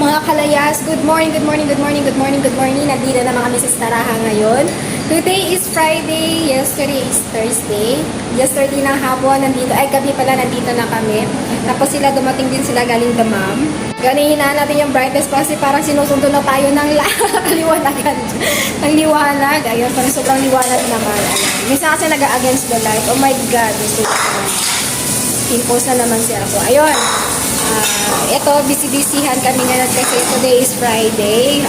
mga kalayas, good morning, good morning, good morning, good morning, good morning. Nandito naman kami sa Staraha ngayon. Today is Friday, yesterday is Thursday. Yesterday ng hapon, gabi pala, nandito na kami. Tapos dumating din sila galing Damam. Ganihinaan natin yung brightness kasi parang sinusundo na tayo ng kaliwanagan. Ng liwanag. Ayun, parang sobrang liwanag naman. Minsan kasi nag-against the light. Oh my God. Pimpos na naman siya ako. Ayun. Ito, busy-busyhan kami ngayon kasi today is Friday.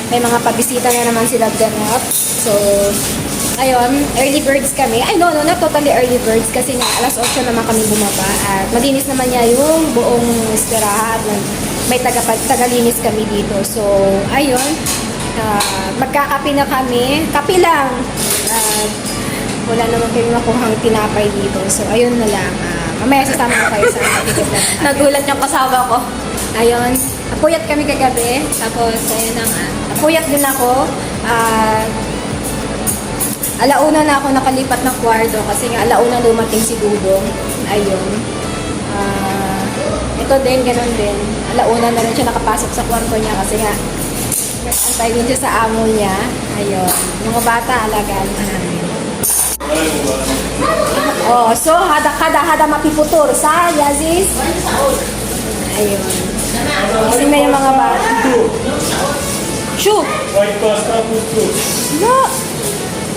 May mga pabisita na naman sila ganap. So, ayun, early birds kami. Ay, no, not totally early birds kasi nga alas 8 naman kami bumaba. At malinis naman niya yung buong istirahat. May tagalinis kami dito. So, ayun, magkakape na kami. Kape lang. Wala naman kayong makuhang tinapay dito. So, ayun na lang. Mamaya sasama ko kayo sa ticket na. Nagulat yung kasama ko. Ayun. Napuyat kami kagabi. Tapos, ayun na nga. Napuyat din ako. Alauna na ako nakalipat ng kwarto kasi nga alauna dumating si Dudong. Ayun. Ito din, ganun din. Alauna na rin siya nakapasok sa kwarto niya kasi nga antay din siya sa amo niya. Ayun. Mga bata, alagaan namin. Oh, so hada mapiputur sa Yazis. Ayun. Kasi na yung mga bata. Shoo! White pasta, puto. No!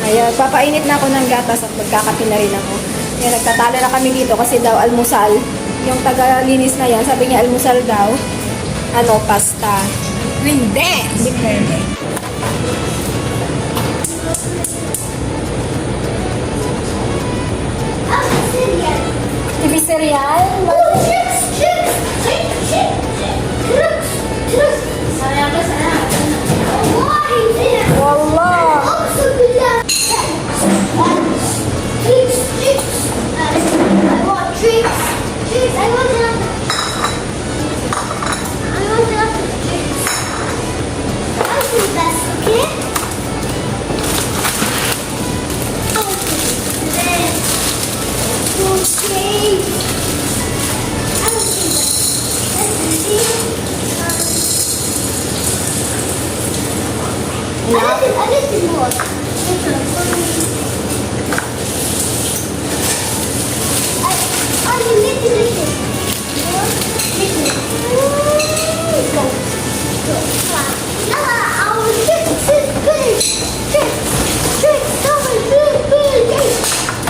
Ayun, papainit na ako ng gatas at magkakape na rin ako. Ayun, nagtatalo na kami dito kasi daw almusal. Yung taga-linis na yan, sabi niya almusal daw. Pasta. Hindi! Hindi pwede. TV serial? Wallah!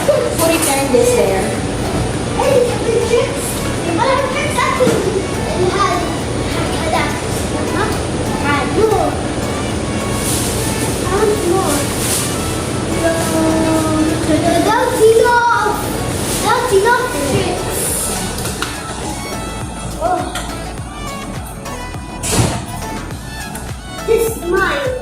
Who returned this there? This is mine.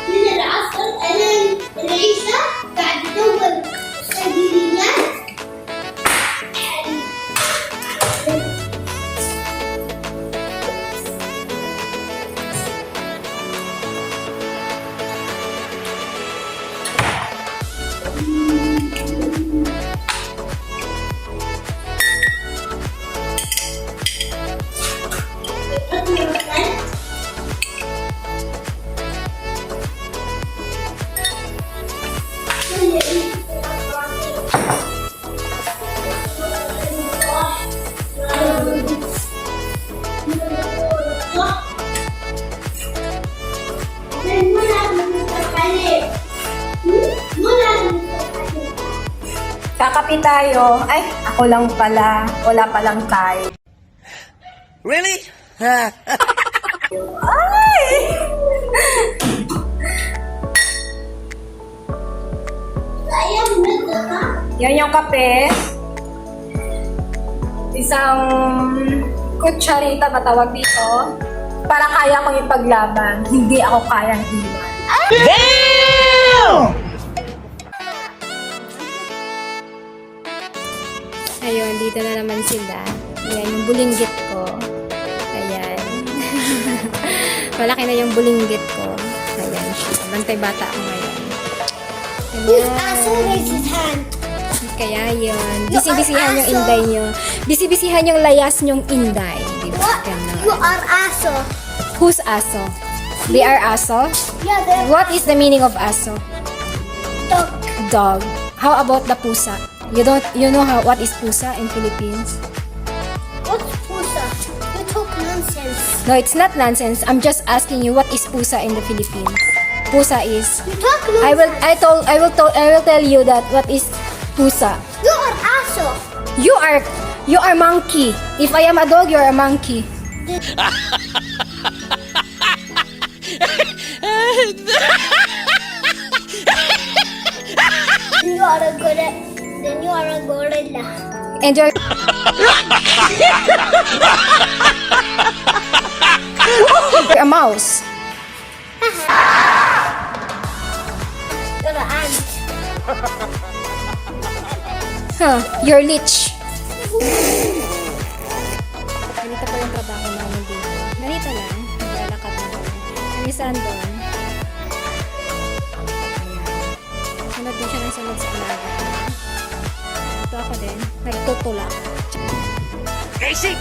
من العصر أنا العيشة بعد دول السجليات Kakape tayo. Ay, ako lang pala. Wala palang tayo. Really? Ay! Sayang na ka. Yan yung kape. Isang kutsarita ba tawag dito? Para kaya kong ipaglaban. Hindi ako kayang iwan. Ayun, dito na naman sila. Ayan, yung bulinggit ko. Ayan. Malaki na yung bulinggit ko. Ayan siya. Bantay bata ako ngayon. Who's Ayan. also raised his hand? Kaya yun. Bisi-bisihan yung inday nyo. Bisi-bisihan yung layas nyong inday. Di ba? What? You Ganon. are aso. Who's aso? They are aso? Yeah, they're What is the meaning of aso? dog. Dog. How about the pusa? You know what is pusa in Philippines? What's pusa? You talk nonsense. No, it's not nonsense. I'm just asking you what is pusa in the Philippines. Pusa is You talk nonsense. I will tell you that what is pusa. You are aso. You are monkey. If I am a dog, you're a monkey. You are a gorilla. Then you are a gorilla. And you're You're a mouse. You're an ant. Huh, you're lich. Ganito pa yung trabaho namin dito. Ganito lang. Naglalakad na lang. Kami saan doon? Ayan. Sunod din siya ng sunod sa alaga. Ito ako din. Nagtutulak. Basic!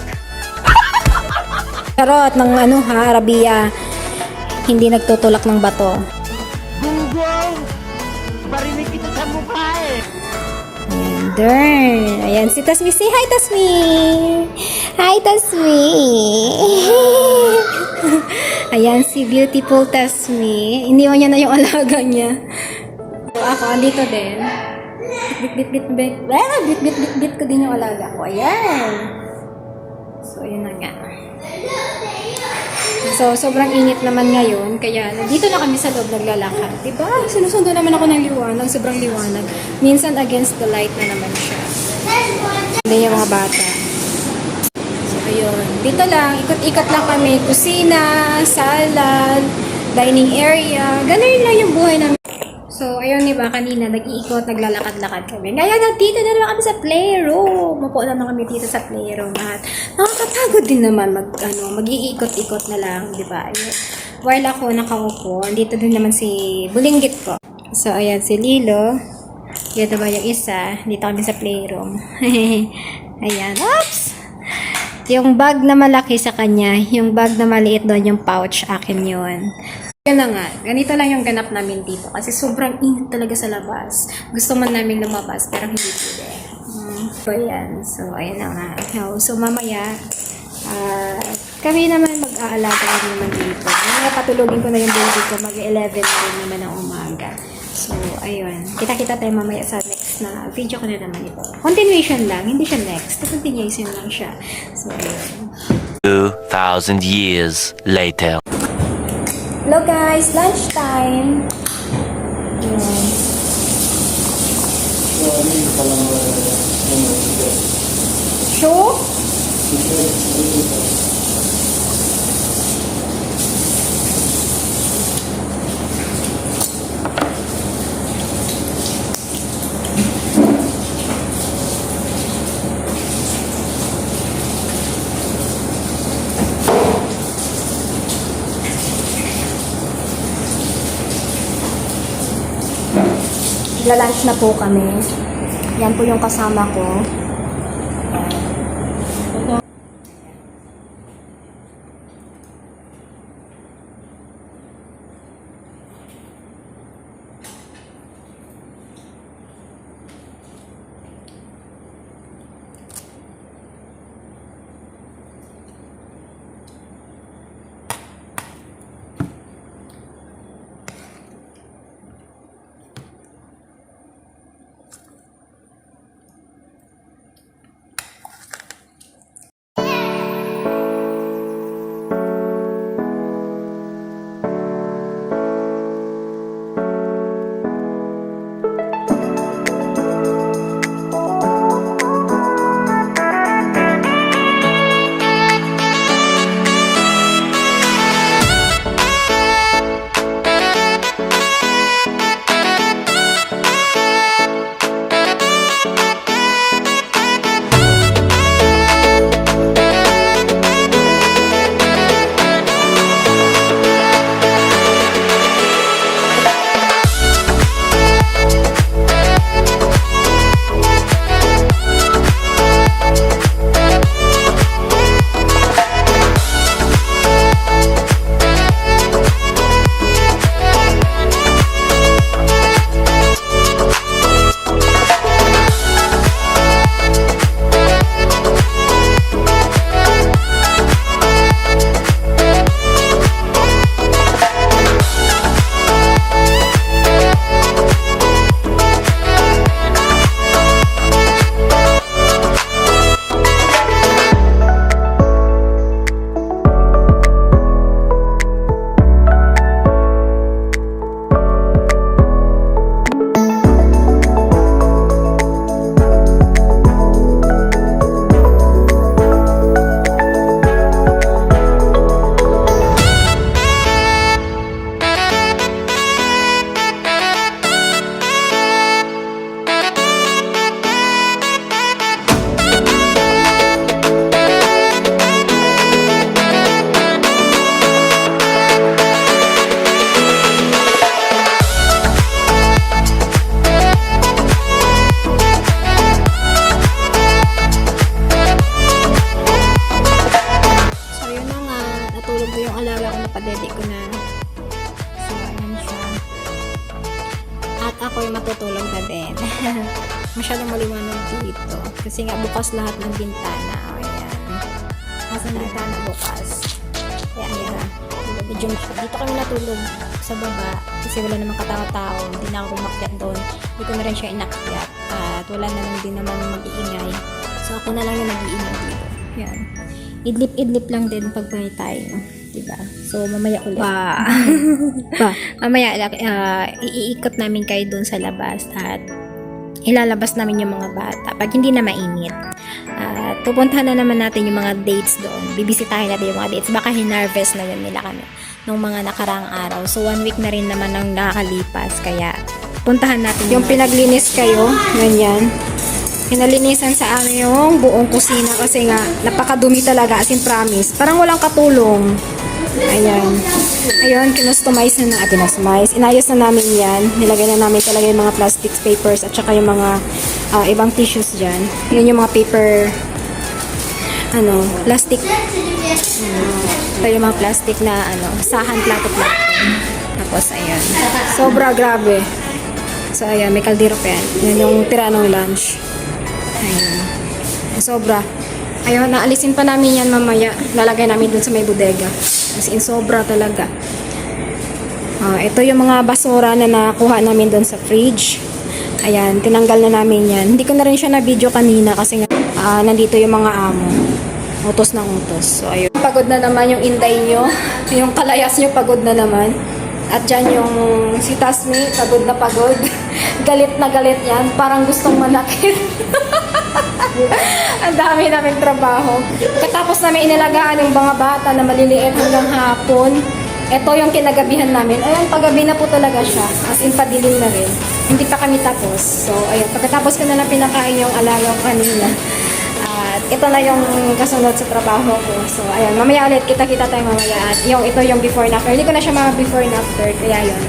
Charot ng Arabia. Hindi nagtutulak ng bato. Gunggong! Barinig kita sa mukha eh! Ayan, darn. Ayan, si Tasmi. Say hi, Tasmi. Hi, Tasmi. Ayan, si beautiful Tasmi. Iniwan niya na yung alaga niya. So, ako, andito din. Bit ko din yung alaga ko. Ayan. So, yun na nga. So, sobrang init naman ngayon, kaya nandito na kami sa loob naglalakad. Diba? Sinusundo naman ako ng liwanag, sobrang liwanag. Minsan against the light na naman siya. Hindi yung mga bata. So, ayun. Dito lang, ikot-ikot lang kami. Kusina, salad, dining area. Ganun lang yung buhay namin. So, ayun, diba, kanina, nag-iikot, naglalakad-lakad kami. Ngayon, dito na naman kami sa playroom. Mapo naman kami dito sa playroom. At nakakapagod din naman mag-iikot-ikot na lang, diba? While ako nakaupo, dito din naman si bulinggit ko. So, ayan, si Lilo. Yan diba yung isa. Dito kami sa playroom. Ayan. Oops! Yung bag na malaki sa kanya, yung bag na maliit doon, yung pouch, akin yun. Yun na nga, ganito lang yung ganap namin dito kasi sobrang init talaga sa labas. Gusto man namin lumabas pero hindi pwede. So, ayan. So, ayan na nga. So, mamaya, kami naman mag-aalaga naman dito. Mamaya patulogin ko na yung baby ko. Mag-11 na rin naman ng umaga. So, ayun. Kita-kita tayo mamaya sa next na video ko na naman ito. Continuation lang, hindi siya next. Continuation lang siya. So, ayun. 2,000 years later. Hello guys, lunchtime. Ayan. Show? Lalunch na po kami. Yan po yung kasama ko. dito. Kasi nga bukas lahat ng bintana. Ayan. Nasa ng bintana bukas. Kaya ayan. Medyo dito kami natulog sa baba. Kasi wala namang katao-tao. Hindi na ako umakyat doon. Hindi ko na rin siya inakyat. At wala na lang din naman mag-iingay. So ako na lang yung nag-iingay dito. Ayan. Idlip-idlip lang din pag buhay tayo. Diba? So, mamaya ulit. Mamaya, iikot namin kayo dun sa labas at ilalabas namin yung mga bata pag hindi na mainit. At pupuntahan na naman natin yung mga dates doon. Bibisitahin natin yung mga dates. Baka hinarvest na yun nila kami nung mga nakaraang araw. So, 1 week na rin naman ang nakakalipas. Kaya, puntahan natin yung pinaglinis kayo. Ganyan. Pinalinisan sa amin yung buong kusina kasi nga napakadumi talaga, as in promise. Parang walang katulong. Ayan. Ayun, kinustomize na inayos na namin yan. Nilagay na namin talaga yung mga plastic papers at saka yung mga ibang tissues dyan. Yun yung mga paper plastic. Ito yung mga plastic na sahan, plato-plato. Tapos ayun. Sobra grabe. So ayan, may kaldero pa yan. Yan yung tira ng lunch. Ayun. Sobra. Ayun, naalisin pa namin yan mamaya. Lalagay namin dun sa may bodega. As in, sobra talaga. Ito yung mga basura na nakuha namin dun sa fridge. Ayan, tinanggal na namin yan. Hindi ko na rin siya na-video kanina kasi nga, nandito yung mga amo. Utos ng utos. So, ayun. Pagod na naman yung inday nyo. Yung kalayas nyo, pagod na naman. At dyan yung si Tasmi, pagod na pagod. Galit na galit yan. Parang gustong manakit. Ang dami namin trabaho. Katapos namin inalagaan yung mga bata na maliliit hanggang hapon. Ito yung kinagabihan namin. Ayun, paggabi na po talaga siya. As in, padilim na rin. Hindi pa kami tapos. So, ayun. Pagkatapos ko na lang pinakain yung alaga ko kanina. At ito na yung kasunod sa trabaho ko. So, ayun. Mamaya ulit, kita-kita tayo mamaya. At ito yung before and after. Hindi ko na siya mga before and after. Kaya yun.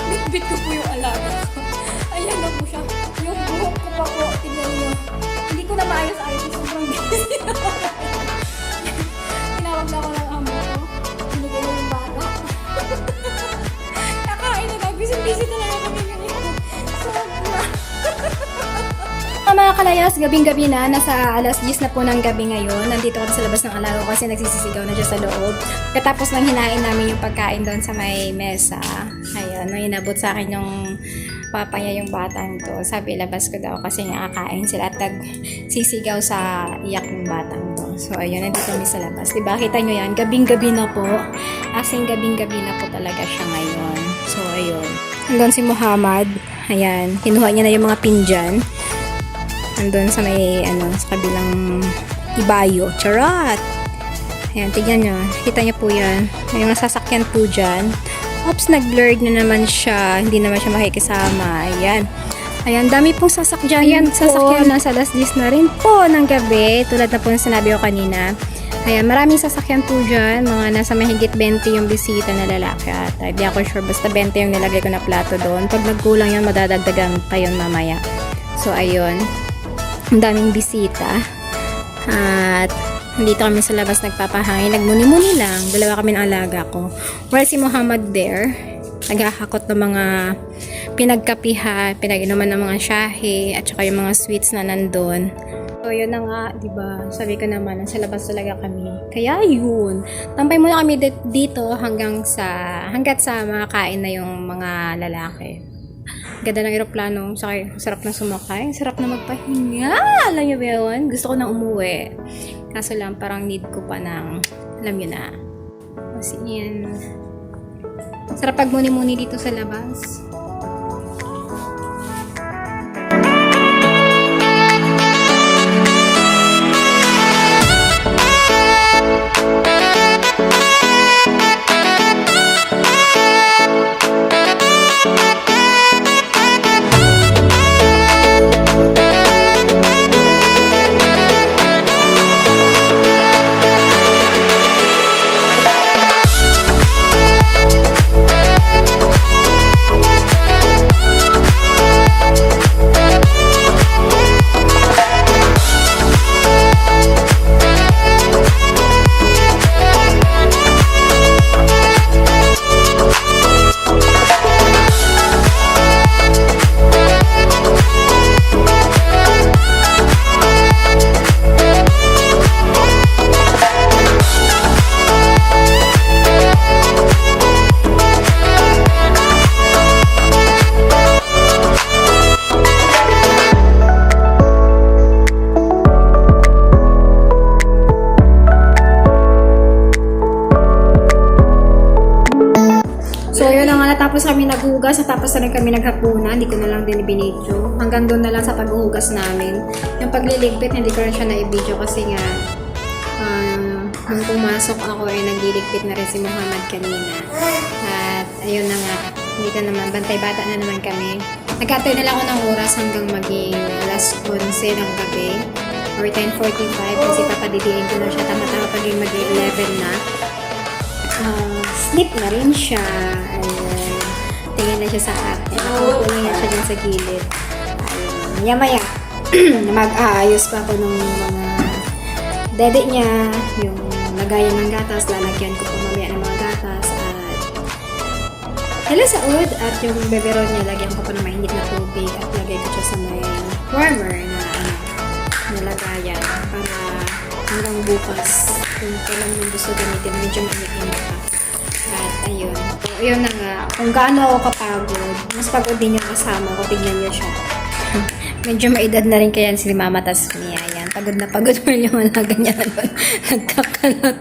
Bitbit ko po yung alaga ko. Ayan na po siya. Yung buhok ko pa po. Tignan nyo. Hindi ko na maayos-ayos. Sobrang busy. Tinawag na ako ng amo ko. Binigay na yung bata. Nakain na. Busy-busy talaga kami ngayon. Sobra. Mga kalayas, gabing-gabi na. Nasa alas 10 na po ng gabi ngayon. Nandito kami sa labas ng alaga ko kasi nagsisisigaw na siya sa loob. Katapos lang hinain namin yung pagkain doon sa may mesa. Ayun, nung inabot sa akin yung papa niya yung batang to. Sabi, labas ko daw kasi nga kakain sila at nagsisigaw sa iyak ng batang to. So, ayun, nandito kami sa labas. Diba, kita nyo yan? Gabing-gabi na po. As in, gabing-gabi na po talaga siya ngayon. So, ayun. Andun si Muhammad. Ayan, kinuha niya na yung mga pindyan. Andun sa may, sa kabilang ibayo. Charot! Ayan, tignan nyo. Kita nyo po yan. May mga sasakyan po dyan. Oops, nag-blurred na naman siya. Hindi naman siya makikisama. Ayan. Ayan, dami pong sasakyan. Ayan, sasakyan nasa alas 10 na rin po ng gabi. Tulad na po na sinabi ko kanina. Ayan, maraming sasakyan po dyan. Mga nasa mahigit 20 yung bisita na lalaki. At hindi ako sure. Basta 20 yung nilagay ko na plato doon. Pag nagkulang yan, madadagdagan pa yun mamaya. So, ayun. Ang daming bisita. At dito kami sa labas nagpapahangin. Nagmuni-muni lang. Dalawa kami ng alaga ko. While si Muhammad there, naghahakot ng mga pinagkapihan, pinag-inuman ng mga shahe, at saka yung mga sweets na nandun. So, yun na nga, diba? Sabi ko naman, nasa labas talaga kami. Kaya yun, tambay muna kami dito hanggat sa makakain na yung mga lalaki. Ganda ng aeroplano, sarap na sumakay, sarap na magpahinga. Alam niyo ba yun? Gusto ko na umuwi. Kaso lang, parang need ko pa ng, alam niyo na. Kasi yan. Sarap pag muni-muni dito sa labas. So, yun na nga, natapos kami naghugas, natapos na rin kami naghapunan, hindi ko na lang din ibinidyo. Hanggang doon na lang sa paghuhugas namin. Yung pagliligpit, hindi ko rin siya na-ibidyo kasi nga, nung pumasok ako ay nagliligpit na rin si Muhammad kanina. At, ayun na nga, dito naman, bantay bata na naman kami. Nagkatay na lang ako ng oras hanggang maging alas 11 ng gabi. Or 10:45 kasi papadidiin ko na siya. Tama-tama paging maging 11 na. Sleep na rin siya. Ayun. Tingin na siya sa akin. Nakaupo niya siya dyan sa gilid. Ayun. Maya-maya. Mag-aayos pa ako ng mga dede niya. Yung lagayan ng gatas. Lalagyan ko pa mamaya ng mga gatas. At hala sa ud. At yung beberon niya, lagyan ko pa ng mainit na tubig. At lagay ko siya sa may warmer na nalagayan. Para hanggang bukas. Kung kailan mo gusto gamitin, medyo mainit pa. At ayun. So, ayun na nga. Kung gaano ako kapagod, mas pagod din yung kasama ko. Tignan niyo siya. Medyo maedad na rin kaya si Mama tas niya. Ayan. Pagod na pagod mo yung alaga niya. Nagkakalot.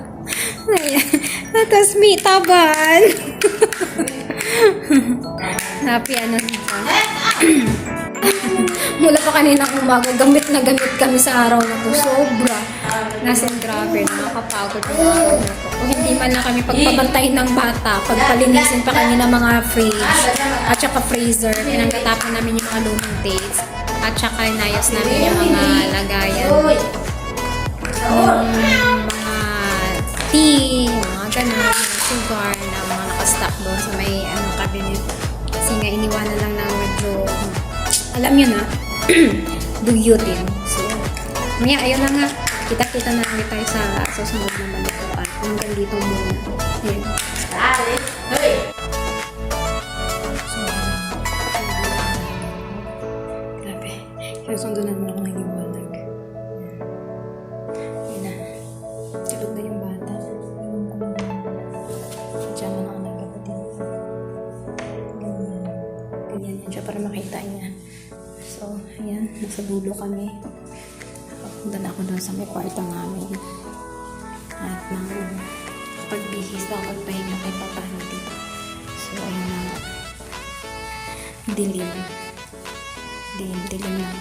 Ayan. Tapos may taban. Happy ano siya. Mula pa kanina umaga, gamit na gamit kami sa araw na to. Sobra. Nasin grabe, nakakapagod yung araw na to. Kung hindi man lang kami pagpabantayin ng bata, pagpalinisin pa kami ng mga fridge, at saka freezer, pinanggatapon namin yung mga lumang dates, at saka inayos namin yung mga lagayan. Mga tea, mga ganun, mga sugar na mga nakastock doon sa may cabinet. Kasi nga iniwanan lang na medyo, alam nyo na, duyutin. So, maya, ayun na nga. Kita-kita na lang tayo sa susunod na malituan. Hanggang dito muna. Ayan. So, grabe. Kaya sundo naman ako ng liwanag. Ayan na. Tulog na yung bata. Iwan ko na. Diyan na ako ng kapatid. Ganyan. Ganyan yan siya para makita niya. So, ayan. Nasa dulo kami. Punta na ako doon sa may kwarto namin. At pagbihis na pagpahinga kay Papa Rudy. So, ayun na. Dilim. Dilim na.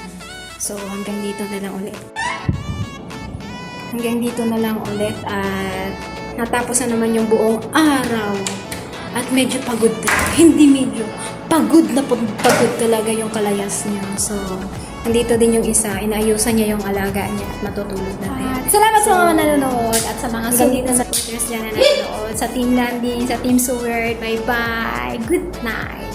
So, hanggang dito na lang ulit. At natapos na naman yung buong araw. At medyo pagod talaga. Hindi medyo. Pagod talaga yung kalayas niya. So, nandito din yung isa. Inaayusan niya yung alaga niya at matutulog na rin. Salamat sa mga nanonood at sa mga solid na supporters dyan na nanonood. Sa Team Landing, sa Team Seward. Bye-bye. Good night.